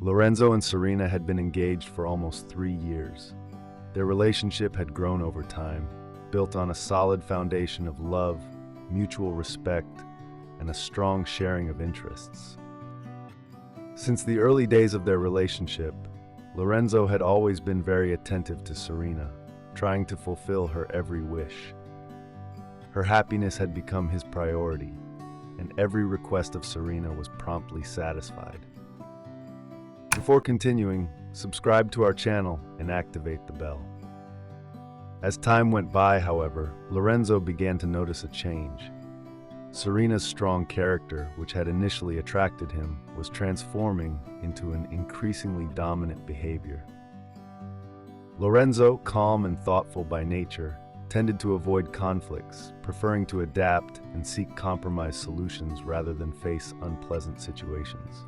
Lorenzo and Serena had been engaged for almost 3 years. Their relationship had grown over time, built on a solid foundation of love, mutual respect, and a strong sharing of interests. Since the early days of their relationship, Lorenzo had always been very attentive to Serena, trying to fulfill her every wish. Her happiness had become his priority, and every request of Serena was promptly satisfied. Before continuing, subscribe to our channel and activate the bell. As time went by, however, Lorenzo began to notice a change. Serena's strong character, which had initially attracted him, was transforming into an increasingly dominant behavior. Lorenzo, calm and thoughtful by nature, tended to avoid conflicts, preferring to adapt and seek compromise solutions rather than face unpleasant situations.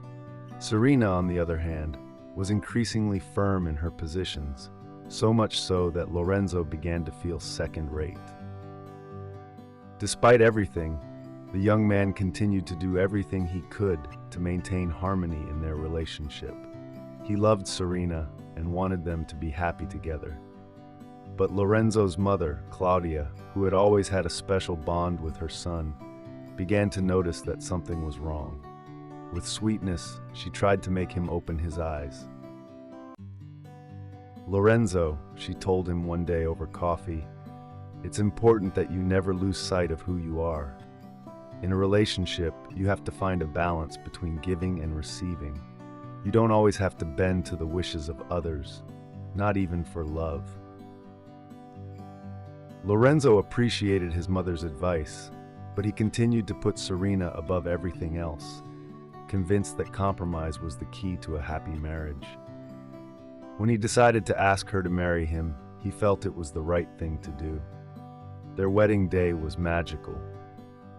Serena, on the other hand, was increasingly firm in her positions, so much so that Lorenzo began to feel second-rate. Despite everything, the young man continued to do everything he could to maintain harmony in their relationship. He loved Serena and wanted them to be happy together. But Lorenzo's mother, Claudia, who had always had a special bond with her son, began to notice that something was wrong. With sweetness, she tried to make him open his eyes. "Lorenzo," she told him one day over coffee, "it's important that you never lose sight of who you are. In a relationship, you have to find a balance between giving and receiving. You don't always have to bend to the wishes of others, not even for love." Lorenzo appreciated his mother's advice, but he continued to put Serena above everything else, convinced that compromise was the key to a happy marriage. When he decided to ask her to marry him, he felt it was the right thing to do. Their wedding day was magical.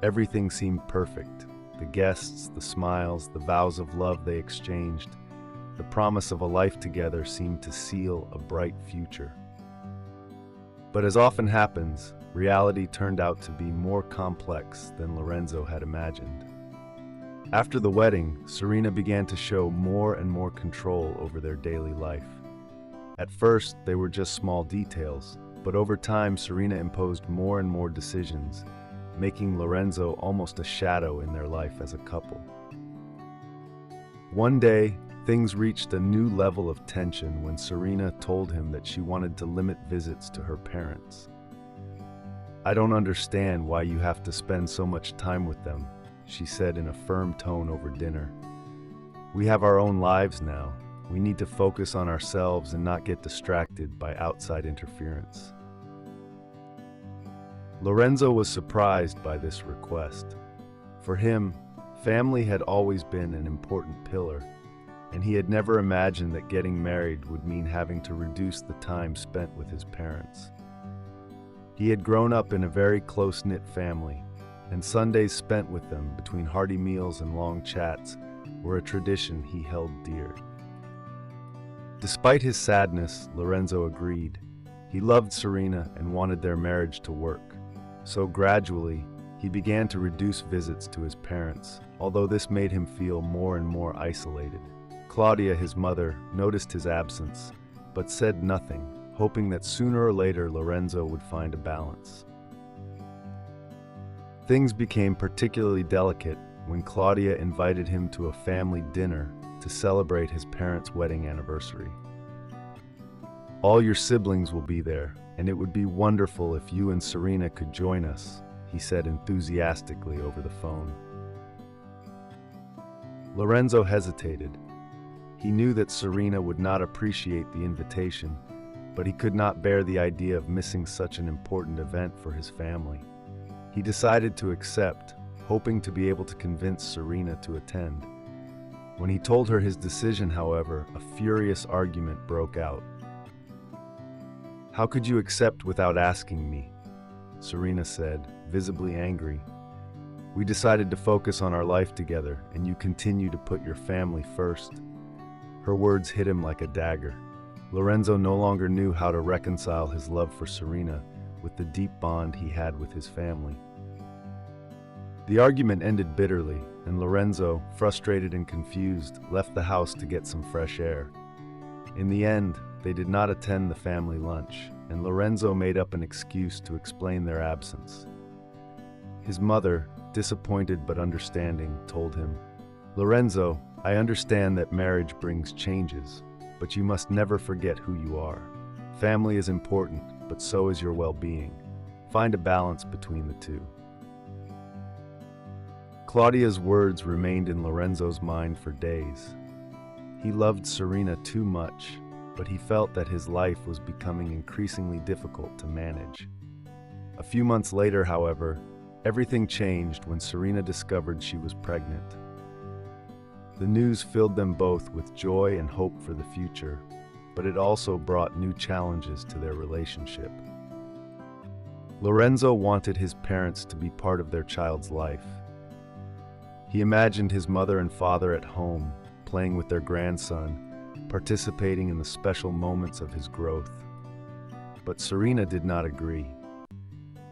Everything seemed perfect. The guests, the smiles, the vows of love they exchanged, the promise of a life together seemed to seal a bright future. But as often happens, reality turned out to be more complex than Lorenzo had imagined. After the wedding, Serena began to show more and more control over their daily life. At first, they were just small details, but over time, Serena imposed more and more decisions, making Lorenzo almost a shadow in their life as a couple. One day, things reached a new level of tension when Serena told him that she wanted to limit visits to her parents. "I don't understand why you have to spend so much time with them," she said in a firm tone over dinner. "We have our own lives now. We need to focus on ourselves and not get distracted by outside interference." Lorenzo was surprised by this request. For him, family had always been an important pillar, and he had never imagined that getting married would mean having to reduce the time spent with his parents. He had grown up in a very close-knit family, and Sundays spent with them between hearty meals and long chats were a tradition he held dear. Despite his sadness, Lorenzo agreed. He loved Serena and wanted their marriage to work. So gradually, he began to reduce visits to his parents, although this made him feel more and more isolated. Claudia, his mother, noticed his absence, but said nothing, hoping that sooner or later Lorenzo would find a balance. Things became particularly delicate when Claudia invited him to a family dinner to celebrate his parents' wedding anniversary. "All your siblings will be there, and it would be wonderful if you and Serena could join us," he said enthusiastically over the phone. Lorenzo hesitated. He knew that Serena would not appreciate the invitation, but he could not bear the idea of missing such an important event for his family. He decided to accept, hoping to be able to convince Serena to attend. When he told her his decision, however, a furious argument broke out. "How could you accept without asking me?" Serena said, visibly angry. "We decided to focus on our life together, and you continue to put your family first." Her words hit him like a dagger. Lorenzo no longer knew how to reconcile his love for Serena with the deep bond he had with his family. The argument ended bitterly, and Lorenzo, frustrated and confused, left the house to get some fresh air. In the end, they did not attend the family lunch, and Lorenzo made up an excuse to explain their absence. His mother, disappointed but understanding, told him, "Lorenzo, I understand that marriage brings changes, but you must never forget who you are. Family is important, but so is your well-being. Find a balance between the two." Claudia's words remained in Lorenzo's mind for days. He loved Serena too much, but he felt that his life was becoming increasingly difficult to manage. A few months later, however, everything changed when Serena discovered she was pregnant. The news filled them both with joy and hope for the future, but it also brought new challenges to their relationship. Lorenzo wanted his parents to be part of their child's life. He imagined his mother and father at home, playing with their grandson, participating in the special moments of his growth. But Serena did not agree.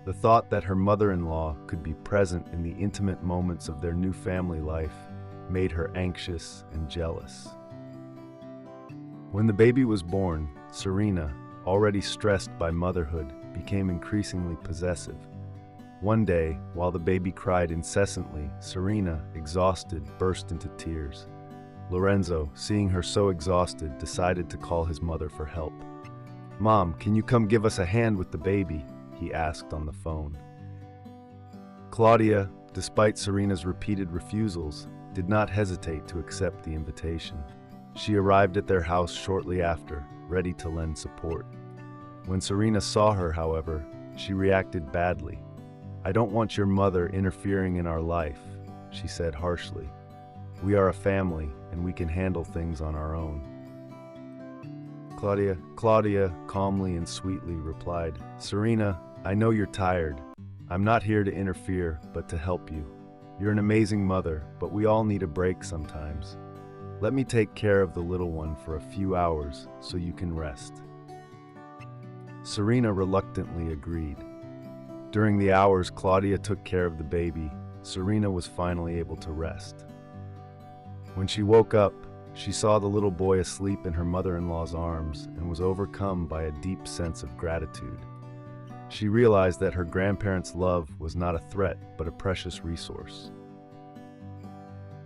The thought that her mother-in-law could be present in the intimate moments of their new family life made her anxious and jealous. When the baby was born, Serena, already stressed by motherhood, became increasingly possessive. One day, while the baby cried incessantly, Serena, exhausted, burst into tears. Lorenzo, seeing her so exhausted, decided to call his mother for help. "Mom, can you come give us a hand with the baby?" he asked on the phone. Claudia, despite Serena's repeated refusals, did not hesitate to accept the invitation. She arrived at their house shortly after, ready to lend support. When Serena saw her, however, she reacted badly. "I don't want your mother interfering in our life," she said harshly. "We are a family, and we can handle things on our own." Claudia calmly and sweetly replied, "Serena, I know you're tired. I'm not here to interfere, but to help you. You're an amazing mother, but we all need a break sometimes. Let me take care of the little one for a few hours so you can rest." Serena reluctantly agreed. During the hours Claudia took care of the baby, Serena was finally able to rest. When she woke up, she saw the little boy asleep in her mother-in-law's arms and was overcome by a deep sense of gratitude. She realized that her grandparents' love was not a threat, but a precious resource.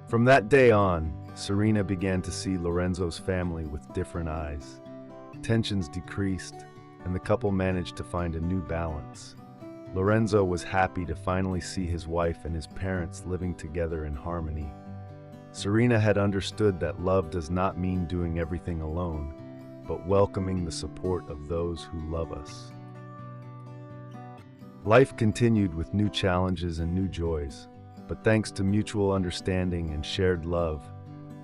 From that day on, Serena began to see Lorenzo's family with different eyes. Tensions decreased, and the couple managed to find a new balance. Lorenzo was happy to finally see his wife and his parents living together in harmony. Serena had understood that love does not mean doing everything alone, but welcoming the support of those who love us. Life continued with new challenges and new joys, but thanks to mutual understanding and shared love,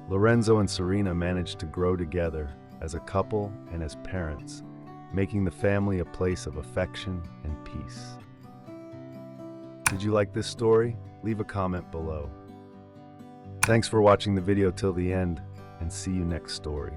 Lorenzo and Serena managed to grow together as a couple and as parents, making the family a place of affection and peace. Did you like this story? Leave a comment below. Thanks for watching the video till the end, and see you next story.